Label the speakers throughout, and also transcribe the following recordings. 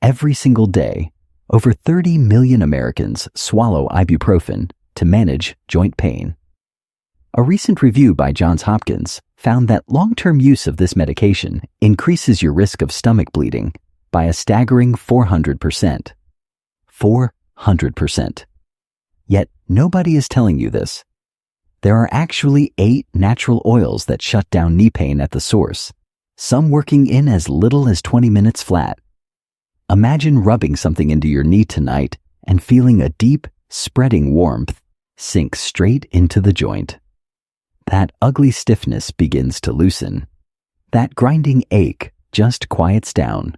Speaker 1: Every single day, over 30 million Americans swallow ibuprofen to manage joint pain. A recent review by Johns Hopkins found that long-term use of this medication increases your risk of stomach bleeding by a staggering 400%. 400%. Yet nobody is telling you this. There are actually 8 natural oils that shut down knee pain at the source, some working in as little as 20 minutes flat. Imagine rubbing something into your knee tonight and feeling a deep, spreading warmth sink straight into the joint. That ugly stiffness begins to loosen. That grinding ache just quiets down.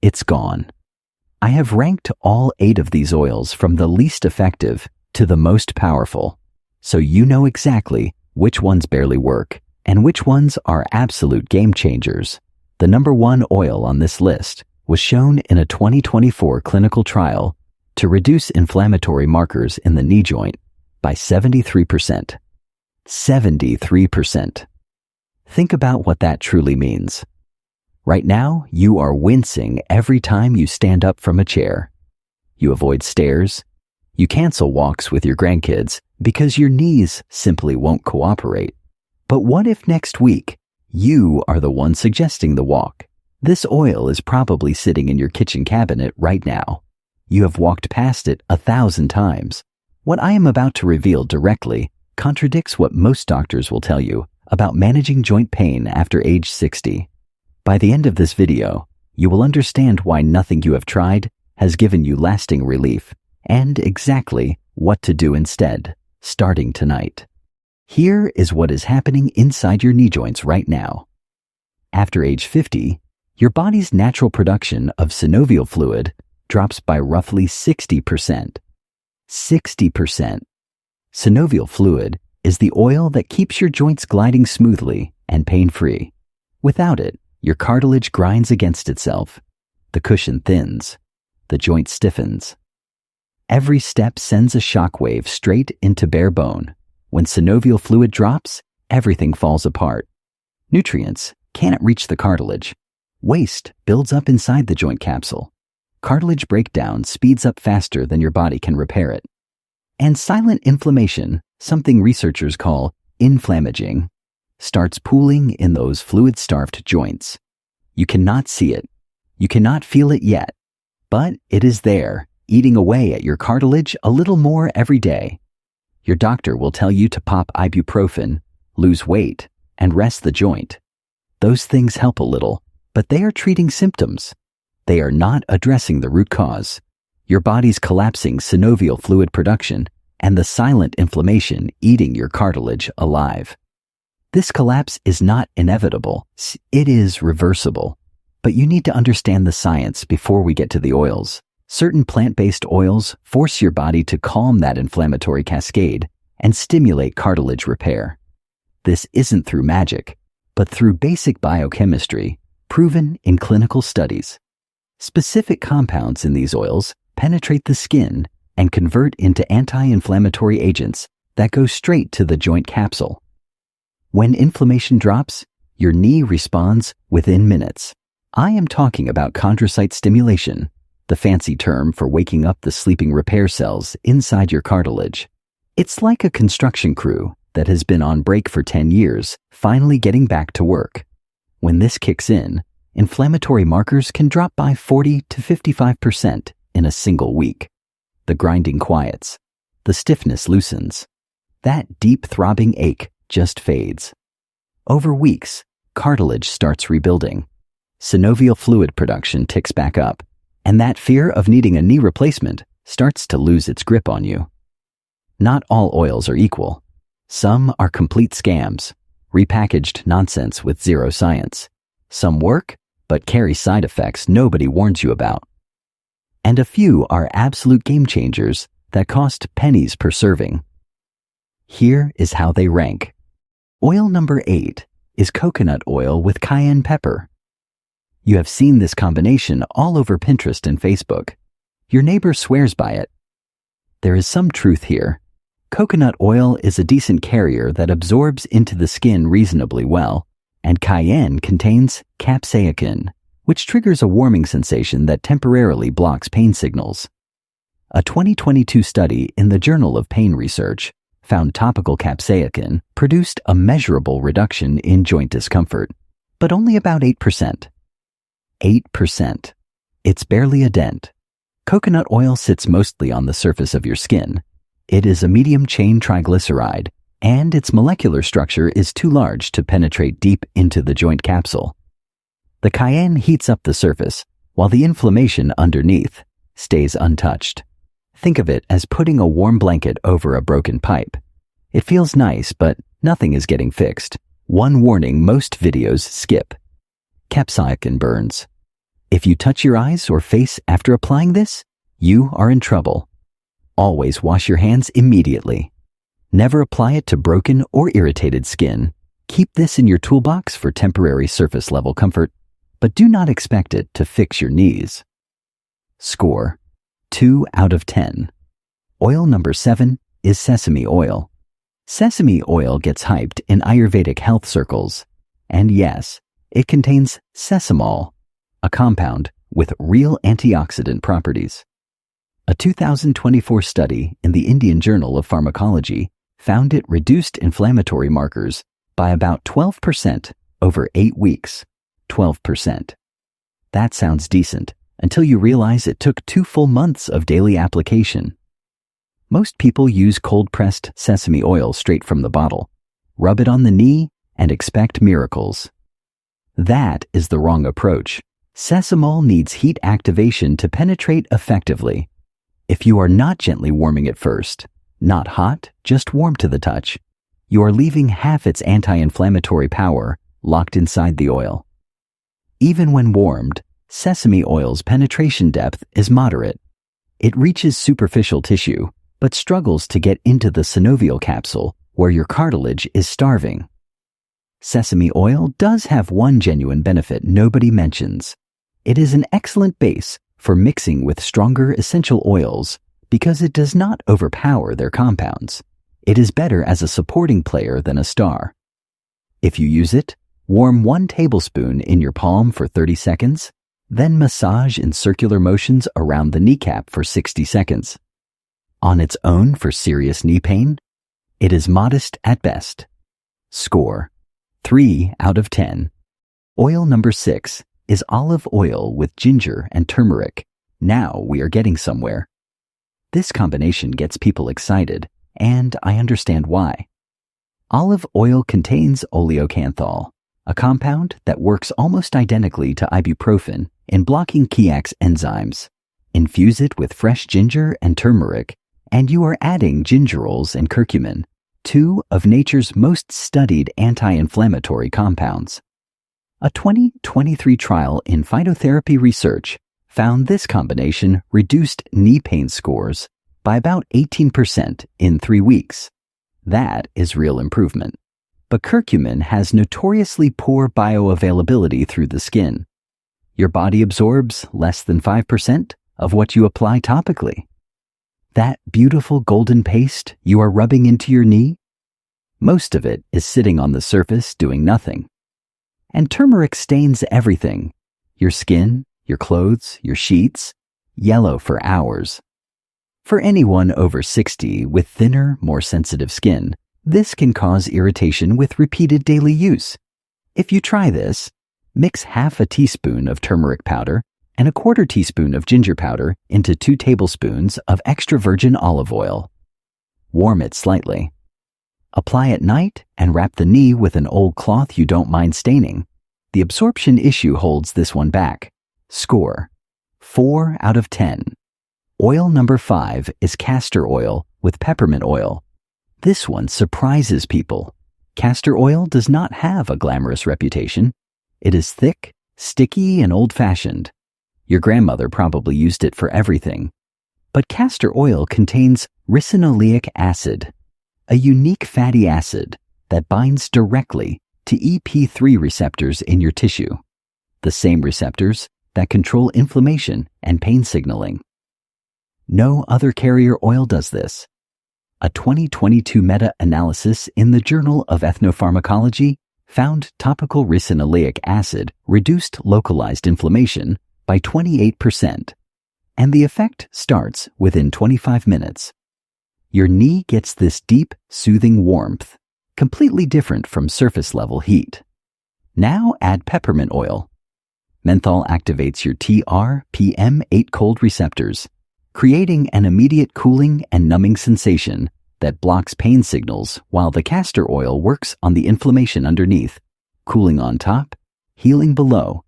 Speaker 1: It's gone. I have ranked all 8 of these oils from the least effective to the most powerful, so you know exactly which ones barely work and which ones are absolute game changers. The number 1 oil on this list was shown in a 2024 clinical trial to reduce inflammatory markers in the knee joint by 73%. 73%. Think about what that truly means. Right now, you are wincing every time you stand up from a chair. You avoid stairs. You cancel walks with your grandkids because your knees simply won't cooperate. But what if next week, you are the one suggesting the walk? This oil is probably sitting in your kitchen cabinet right now. You have walked past it 1,000 times. What I am about to reveal directly contradicts what most doctors will tell you about managing joint pain after age 60. By the end of this video, you will understand why nothing you have tried has given you lasting relief and exactly what to do instead, starting tonight. Here is what is happening inside your knee joints right now. After age 50, your body's natural production of synovial fluid drops by roughly 60%. 60%. Synovial fluid is the oil that keeps your joints gliding smoothly and pain-free. Without it, your cartilage grinds against itself. The cushion thins. The joint stiffens. Every step sends a shockwave straight into bare bone. When synovial fluid drops, everything falls apart. Nutrients can't reach the cartilage. Waste builds up inside the joint capsule. Cartilage breakdown speeds up faster than your body can repair it. And silent inflammation, something researchers call inflammaging, starts pooling in those fluid-starved joints. You cannot see it. You cannot feel it yet. But it is there, eating away at your cartilage a little more every day. Your doctor will tell you to pop ibuprofen, lose weight, and rest the joint. Those things help a little, but they are treating symptoms. They are not addressing the root cause. Your body's collapsing synovial fluid production and the silent inflammation eating your cartilage alive. This collapse is not inevitable. It is reversible. But you need to understand the science before we get to the oils. Certain plant-based oils force your body to calm that inflammatory cascade and stimulate cartilage repair. This isn't through magic, but through basic biochemistry, proven in clinical studies. Specific compounds in these oils penetrate the skin and convert into anti-inflammatory agents that go straight to the joint capsule. When inflammation drops, your knee responds within minutes. I am talking about chondrocyte stimulation, the fancy term for waking up the sleeping repair cells inside your cartilage. It's like a construction crew that has been on break for 10 years, finally getting back to work. When this kicks in, inflammatory markers can drop by 40 to 55% in a single week. The grinding quiets. The stiffness loosens. That deep throbbing ache just fades. Over weeks, cartilage starts rebuilding. Synovial fluid production ticks back up, and that fear of needing a knee replacement starts to lose its grip on you. Not all oils are equal. Some are complete scams, repackaged nonsense with zero science. Some work, but carry side effects nobody warns you about. And a few are absolute game changers that cost pennies per serving. Here is how they rank. Oil number 8 is coconut oil with cayenne pepper. You have seen this combination all over Pinterest and Facebook. Your neighbor swears by it. There is some truth here. Coconut oil is a decent carrier that absorbs into the skin reasonably well, and cayenne contains capsaicin, which triggers a warming sensation that temporarily blocks pain signals. A 2022 study in the Journal of Pain Research found topical capsaicin produced a measurable reduction in joint discomfort, but only about 8%. 8%. It's barely a dent. Coconut oil sits mostly on the surface of your skin. It is a medium-chain triglyceride, and its molecular structure is too large to penetrate deep into the joint capsule. The cayenne heats up the surface, while the inflammation underneath stays untouched. Think of it as putting a warm blanket over a broken pipe. It feels nice, but nothing is getting fixed. One warning most videos skip: capsaicin burns. If you touch your eyes or face after applying this, you are in trouble. Always wash your hands immediately. Never apply it to broken or irritated skin. Keep this in your toolbox for temporary surface level comfort, but do not expect it to fix your knees. Score: 2 out of 10. Oil number 7 is sesame oil. Sesame oil gets hyped in Ayurvedic health circles. And yes, it contains sesamol, a compound with real antioxidant properties. A 2024 study in the Indian Journal of Pharmacology found it reduced inflammatory markers by about 12% over 8 weeks. 12%. That sounds decent until you realize it took 2 full months of daily application. Most people use cold-pressed sesame oil straight from the bottle, rub it on the knee, and expect miracles. That is the wrong approach. Sesamol needs heat activation to penetrate effectively. If you are not gently warming at first, not hot, just warm to the touch, you are leaving half its anti-inflammatory power locked inside the oil. Even when warmed, sesame oil's penetration depth is moderate. It reaches superficial tissue, but struggles to get into the synovial capsule where your cartilage is starving. Sesame oil does have one genuine benefit nobody mentions. It is an excellent base for mixing with stronger essential oils because it does not overpower their compounds. It is better as a supporting player than a star. If you use it, warm 1 tablespoon in your palm for 30 seconds, then massage in circular motions around the kneecap for 60 seconds. On its own for serious knee pain, it is modest at best. Score: 3 out of 10. Oil number 6 is olive oil with ginger and turmeric. Now we are getting somewhere. This combination gets people excited, and I understand why. Olive oil contains oleocanthal, a compound that works almost identically to ibuprofen in blocking Chiax enzymes. Infuse it with fresh ginger and turmeric, and you are adding gingerols and curcumin, 2 of nature's most studied anti-inflammatory compounds. A 2023 trial in phytotherapy research found this combination reduced knee pain scores by about 18% in 3 weeks. That is real improvement. But curcumin has notoriously poor bioavailability through the skin. Your body absorbs less than 5% of what you apply topically. That beautiful golden paste you are rubbing into your knee, most of it is sitting on the surface doing nothing. And turmeric stains everything: your skin, your clothes, your sheets, yellow for hours. For anyone over 60 with thinner, more sensitive skin, this can cause irritation with repeated daily use. If you try this, mix half a teaspoon of turmeric powder and a 1/4 teaspoon of ginger powder into 2 tablespoons of extra virgin olive oil. Warm it slightly. Apply at night and wrap the knee with an old cloth you don't mind staining. The absorption issue holds this one back. Score: 4 out of 10. Oil number 5 is castor oil with peppermint oil. This one surprises people. Castor oil does not have a glamorous reputation. It is thick, sticky, and old-fashioned. Your grandmother probably used it for everything. But castor oil contains ricinoleic acid, a unique fatty acid that binds directly to EP3 receptors in your tissue, the same receptors that control inflammation and pain signaling. No other carrier oil does this. A 2022 meta-analysis in the Journal of Ethnopharmacology found topical ricinoleic acid reduced localized inflammation by 28%, and the effect starts within 25 minutes. Your knee gets this deep, soothing warmth, completely different from surface-level heat. Now add peppermint oil. Menthol activates your TRPM8 cold receptors, creating an immediate cooling and numbing sensation that blocks pain signals while the castor oil works on the inflammation underneath, cooling on top, healing below.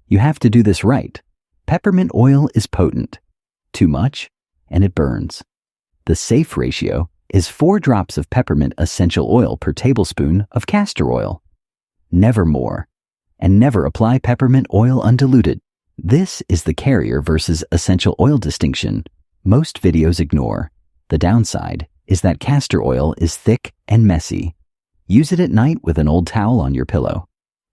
Speaker 1: You have to do this right. Peppermint oil is potent. Too much, and it burns. The safe ratio is 4 drops of peppermint essential oil per tablespoon of castor oil. Never more. And never apply peppermint oil undiluted. This is the carrier versus essential oil distinction most videos ignore. The downside is that castor oil is thick and messy. Use it at night with an old towel on your pillow.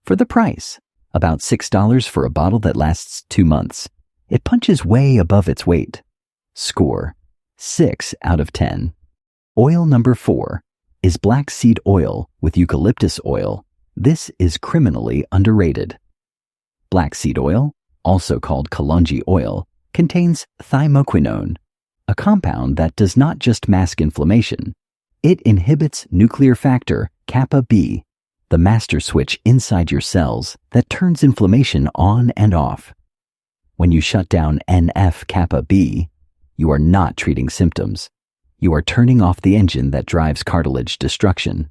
Speaker 1: For the price, about $6 for a bottle that lasts 2 months, it punches way above its weight. Score: 6 out of 10. Oil number 4 is black seed oil with eucalyptus oil. This is criminally underrated. Black seed oil, also called kalonji oil, contains thymoquinone, a compound that does not just mask inflammation. It inhibits nuclear factor kappa B, the master switch inside your cells that turns inflammation on and off. When you shut down NF kappa B, you are not treating symptoms. You are turning off the engine that drives cartilage destruction.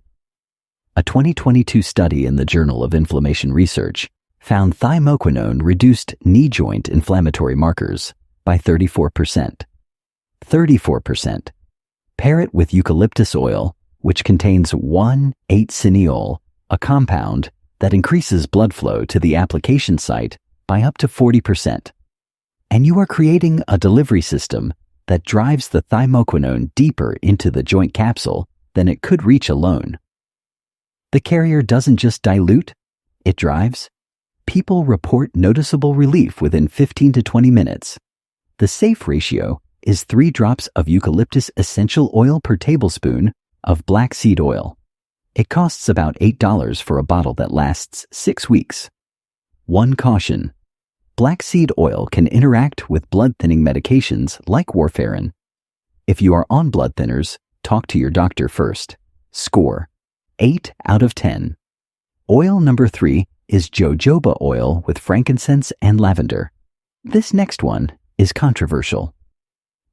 Speaker 1: A 2022 study in the Journal of Inflammation Research found thymoquinone reduced knee joint inflammatory markers by 34%. 34%. Pair it with eucalyptus oil, which contains 1,8-cineol, a compound that increases blood flow to the application site by up to 40%. And you are creating a delivery system that drives the thymoquinone deeper into the joint capsule than it could reach alone. The carrier doesn't just dilute, it drives. People report noticeable relief within 15 to 20 minutes. The safe ratio is 3 drops of eucalyptus essential oil per tablespoon of black seed oil. It costs about $8 for a bottle that lasts 6 weeks. One caution: black seed oil can interact with blood-thinning medications like warfarin. If you are on blood thinners, talk to your doctor first. Score: 8 out of 10. Oil number 3 is jojoba oil with frankincense and lavender. This next one is controversial.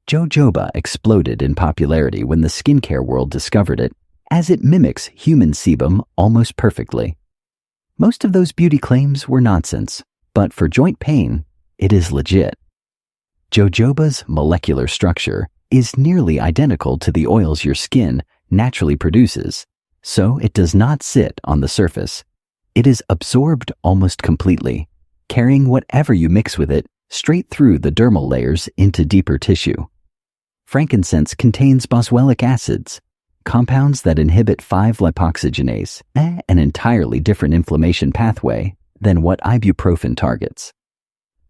Speaker 1: Jojoba exploded in popularity when the skincare world discovered it, as it mimics human sebum almost perfectly. Most of those beauty claims were nonsense, but for joint pain, it is legit. Jojoba's molecular structure is nearly identical to the oils your skin naturally produces, so it does not sit on the surface. It is absorbed almost completely, carrying whatever you mix with it straight through the dermal layers into deeper tissue. Frankincense contains boswellic acids, compounds that inhibit 5-lipoxygenase, an entirely different inflammation pathway than what ibuprofen targets.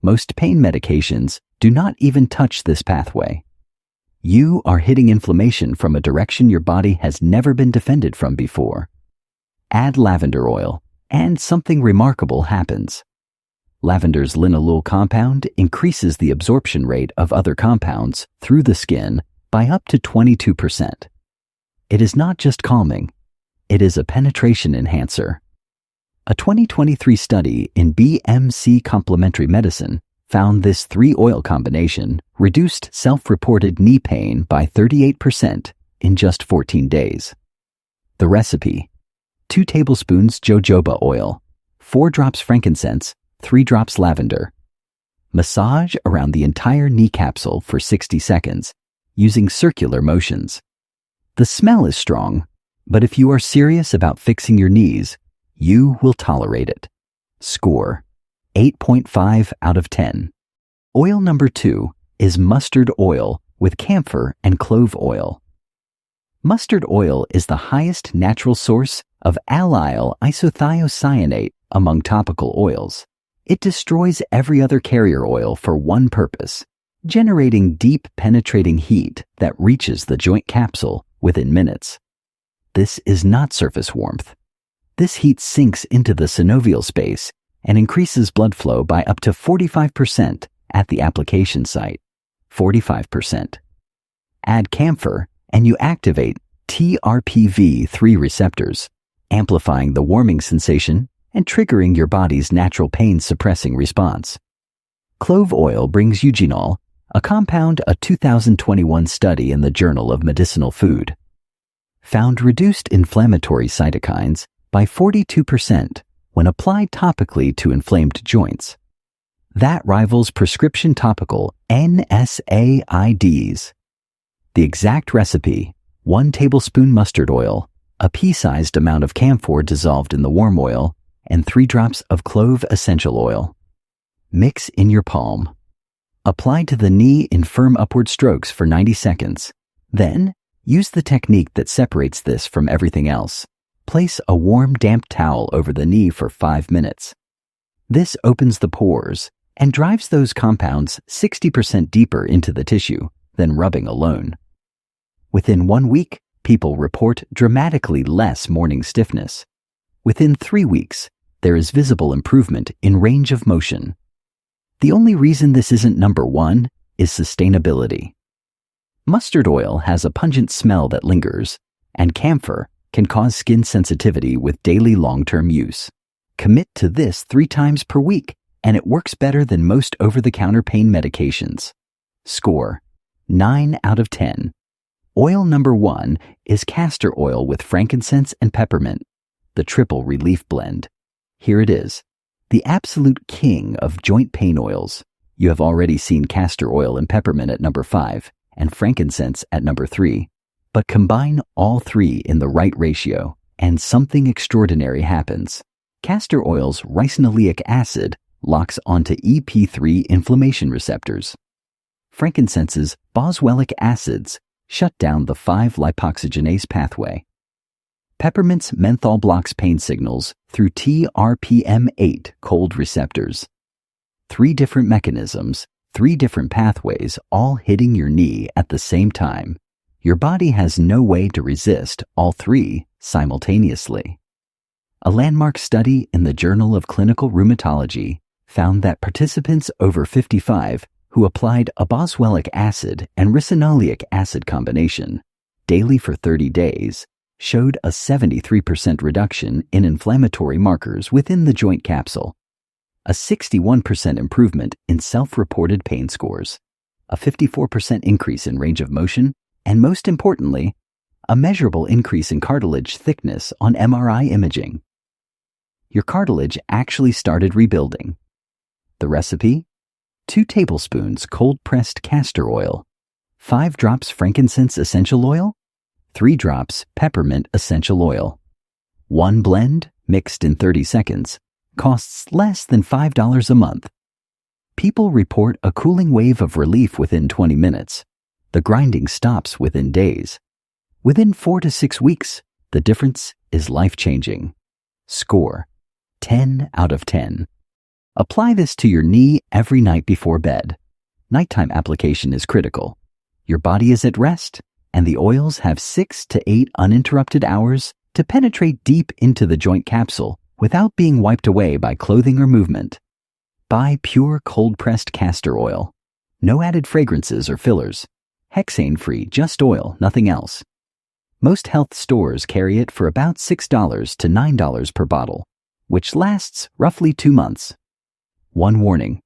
Speaker 1: Most pain medications do not even touch this pathway. You are hitting inflammation from a direction your body has never been defended from before. Add lavender oil, and something remarkable happens. Lavender's linalool compound increases the absorption rate of other compounds through the skin by up to 22%. It is not just calming, it is a penetration enhancer. A 2023 study in BMC Complementary Medicine found this 3-oil combination reduced self-reported knee pain by 38% in just 14 days. The recipe: 2 tablespoons jojoba oil, 4 drops frankincense, 3 drops lavender. Massage around the entire knee capsule for 60 seconds using circular motions. The smell is strong, but if you are serious about fixing your knees, you will tolerate it. Score: 8.5 out of 10. Oil number 2 is mustard oil with camphor and clove oil. Mustard oil is the highest natural source of allyl isothiocyanate among topical oils. It destroys every other carrier oil for one purpose: generating deep penetrating heat that reaches the joint capsule within minutes. This is not surface warmth. This heat sinks into the synovial space and increases blood flow by up to 45% at the application site. 45%. Add camphor and you activate TRPV3 receptors, amplifying the warming sensation and triggering your body's natural pain-suppressing response. Clove oil brings eugenol, a compound a 2021 study in the Journal of Medicinal Food found reduced inflammatory cytokines by 42% when applied topically to inflamed joints. That rivals prescription topical NSAIDs. The exact recipe: 1 tablespoon mustard oil, a pea-sized amount of camphor dissolved in the warm oil, and 3 drops of clove essential oil. Mix in your palm. Apply to the knee in firm upward strokes for 90 seconds. Then, use the technique that separates this from everything else. Place a warm, damp towel over the knee for 5 minutes. This opens the pores and drives those compounds 60% deeper into the tissue than rubbing alone. Within 1 week, people report dramatically less morning stiffness. Within 3 weeks, there is visible improvement in range of motion. The only reason this isn't number 1 is sustainability. Mustard oil has a pungent smell that lingers, and camphor can cause skin sensitivity with daily long-term use. Commit to this 3 times per week, and it works better than most over-the-counter pain medications. Score: 9 out of 10. Oil number 1 is castor oil with frankincense and peppermint, the triple relief blend. Here it is, the absolute king of joint pain oils. You have already seen castor oil and peppermint at number 5 and frankincense at number 3. But combine all 3 in the right ratio, and something extraordinary happens. Castor oil's ricinoleic acid locks onto EP3 inflammation receptors. Frankincense's boswellic acids shut down the 5-lipoxygenase pathway. Peppermint's menthol blocks pain signals through TRPM8 cold receptors. 3 different mechanisms, 3 different pathways, all hitting your knee at the same time. Your body has no way to resist all 3 simultaneously. A landmark study in the Journal of Clinical Rheumatology found that participants over 55 who applied a boswellic acid and ricinoleic acid combination daily for 30 days showed a 73% reduction in inflammatory markers within the joint capsule, a 61% improvement in self-reported pain scores, a 54% increase in range of motion, and most importantly, a measurable increase in cartilage thickness on MRI imaging. Your cartilage actually started rebuilding. The recipe: 2 tablespoons cold-pressed castor oil, 5 drops frankincense essential oil, 3 drops peppermint essential oil. 1 blend, mixed in 30 seconds, costs less than $5 a month. People report a cooling wave of relief within 20 minutes. The grinding stops within days. Within 4 to 6 weeks, the difference is life-changing. Score: 10 out of 10. Apply this to your knee every night before bed. Nighttime application is critical. Your body is at rest, and the oils have 6 to 8 uninterrupted hours to penetrate deep into the joint capsule without being wiped away by clothing or movement. Buy pure cold-pressed castor oil. No added fragrances or fillers. Hexane-free, just oil, nothing else. Most health stores carry it for about $6 to $9 per bottle, which lasts roughly 2 months. One warning: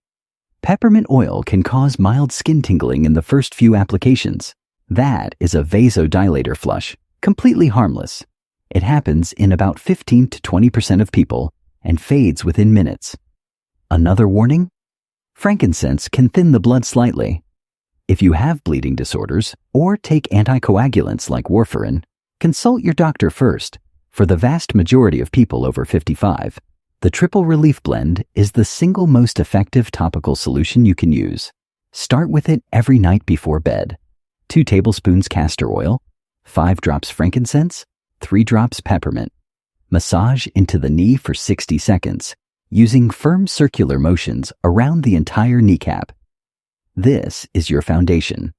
Speaker 1: peppermint oil can cause mild skin tingling in the first few applications. That is a vasodilator flush, completely harmless. It happens in about 15 to 20% of people and fades within minutes. Another warning: frankincense can thin the blood slightly. If you have bleeding disorders or take anticoagulants like warfarin, consult your doctor first. For the vast majority of people over 55, the Triple Relief Blend is the single most effective topical solution you can use. Start with it every night before bed. 2 tablespoons castor oil, 5 drops frankincense, 3 drops peppermint. Massage into the knee for 60 seconds, using firm circular motions around the entire kneecap. This is your foundation.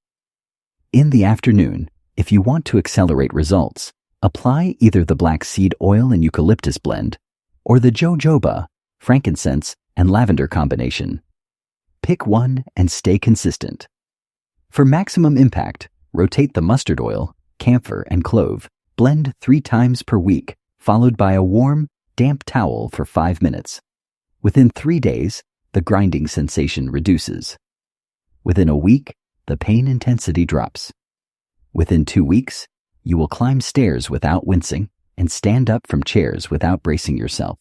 Speaker 1: In the afternoon, if you want to accelerate results, Apply either the black seed oil and eucalyptus blend or the jojoba, frankincense, and lavender combination. Pick one and stay consistent. For maximum impact, rotate the mustard oil, camphor, and clove. Blend 3 times per week, followed by a warm, damp towel for 5 minutes. Within 3 days, the grinding sensation reduces. Within a week, the pain intensity drops. Within 2 weeks, you will climb stairs without wincing and stand up from chairs without bracing yourself.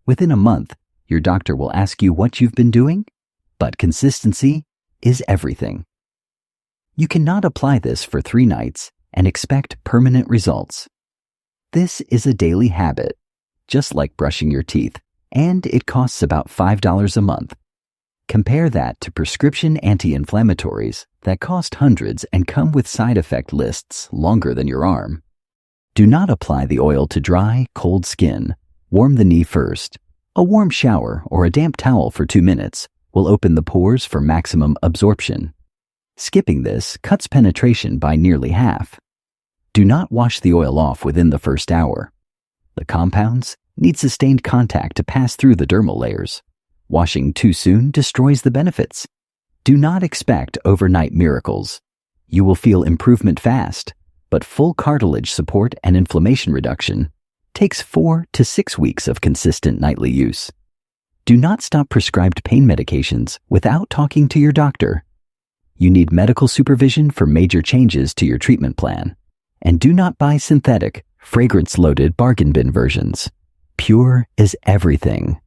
Speaker 1: Within a month, your doctor will ask you what you've been doing, but consistency is everything. You cannot apply this for 3 nights and expect permanent results. This is a daily habit, just like brushing your teeth, and it costs about $5 a month. Compare that to prescription anti-inflammatories that cost hundreds and come with side effect lists longer than your arm. Do not apply the oil to dry, cold skin. Warm the knee first. A warm shower or a damp towel for 2 minutes will open the pores for maximum absorption. Skipping this cuts penetration by nearly half. Do not wash the oil off within the first hour. The compounds need sustained contact to pass through the dermal layers. Washing too soon destroys the benefits. Do not expect overnight miracles. You will feel improvement fast, but full cartilage support and inflammation reduction takes 4 to 6 weeks of consistent nightly use. Do not stop prescribed pain medications without talking to your doctor. You need medical supervision for major changes to your treatment plan. And do not buy synthetic, fragrance-loaded bargain bin versions. Pure is everything.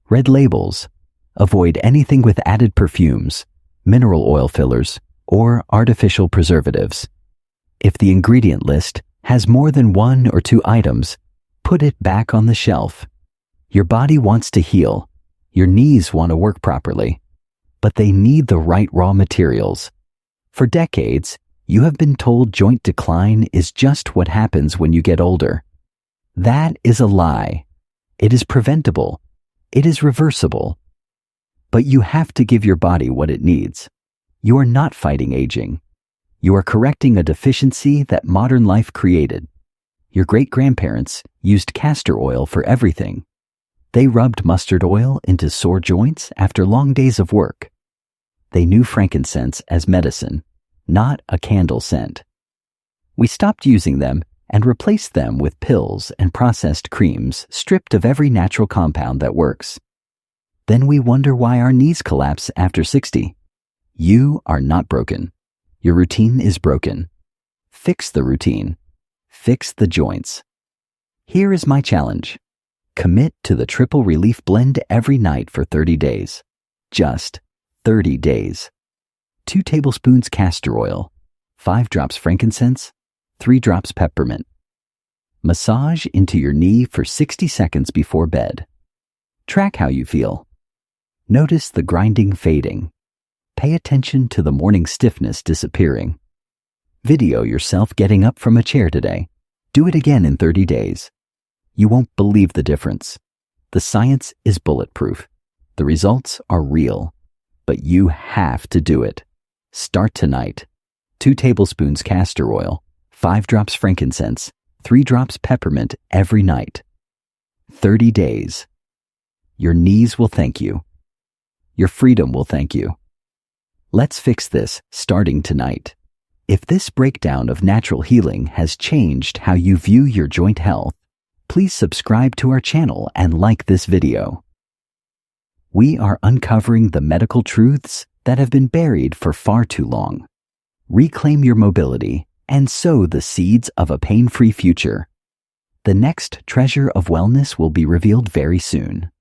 Speaker 1: Red labels. Avoid anything with added perfumes, mineral oil fillers, or artificial preservatives. If the ingredient list has more than 1 or 2 items, put it back on the shelf. Your body wants to heal. Your knees want to work properly. But they need the right raw materials. For decades, you have been told joint decline is just what happens when you get older. That is a lie. It is preventable. It is reversible. But you have to give your body what it needs. You are not fighting aging. You are correcting a deficiency that modern life created. Your great-grandparents used castor oil for everything. They rubbed mustard oil into sore joints after long days of work. They knew frankincense as medicine, not a candle scent. We stopped using them and replaced them with pills and processed creams stripped of every natural compound that works. Then we wonder why our knees collapse after 60. You are not broken. Your routine is broken. Fix the routine. Fix the joints. Here is my challenge. Commit to the triple relief blend every night for 30 days. Just 30 days. 2 tablespoons castor oil, 5 drops frankincense, 3 drops peppermint. Massage into your knee for 60 seconds before bed. Track how you feel. Notice the grinding fading. Pay attention to the morning stiffness disappearing. Video yourself getting up from a chair today. Do it again in 30 days. You won't believe the difference. The science is bulletproof. The results are real. But you have to do it. Start tonight. 2 tablespoons castor oil, 5 drops frankincense, 3 drops peppermint every night. 30 days. Your knees will thank you. Your freedom will thank you. Let's fix this starting tonight. If this breakdown of natural healing has changed how you view your joint health, please subscribe to our channel and like this video. We are uncovering the medical truths that have been buried for far too long. Reclaim your mobility and sow the seeds of a pain-free future. The next treasure of wellness will be revealed very soon.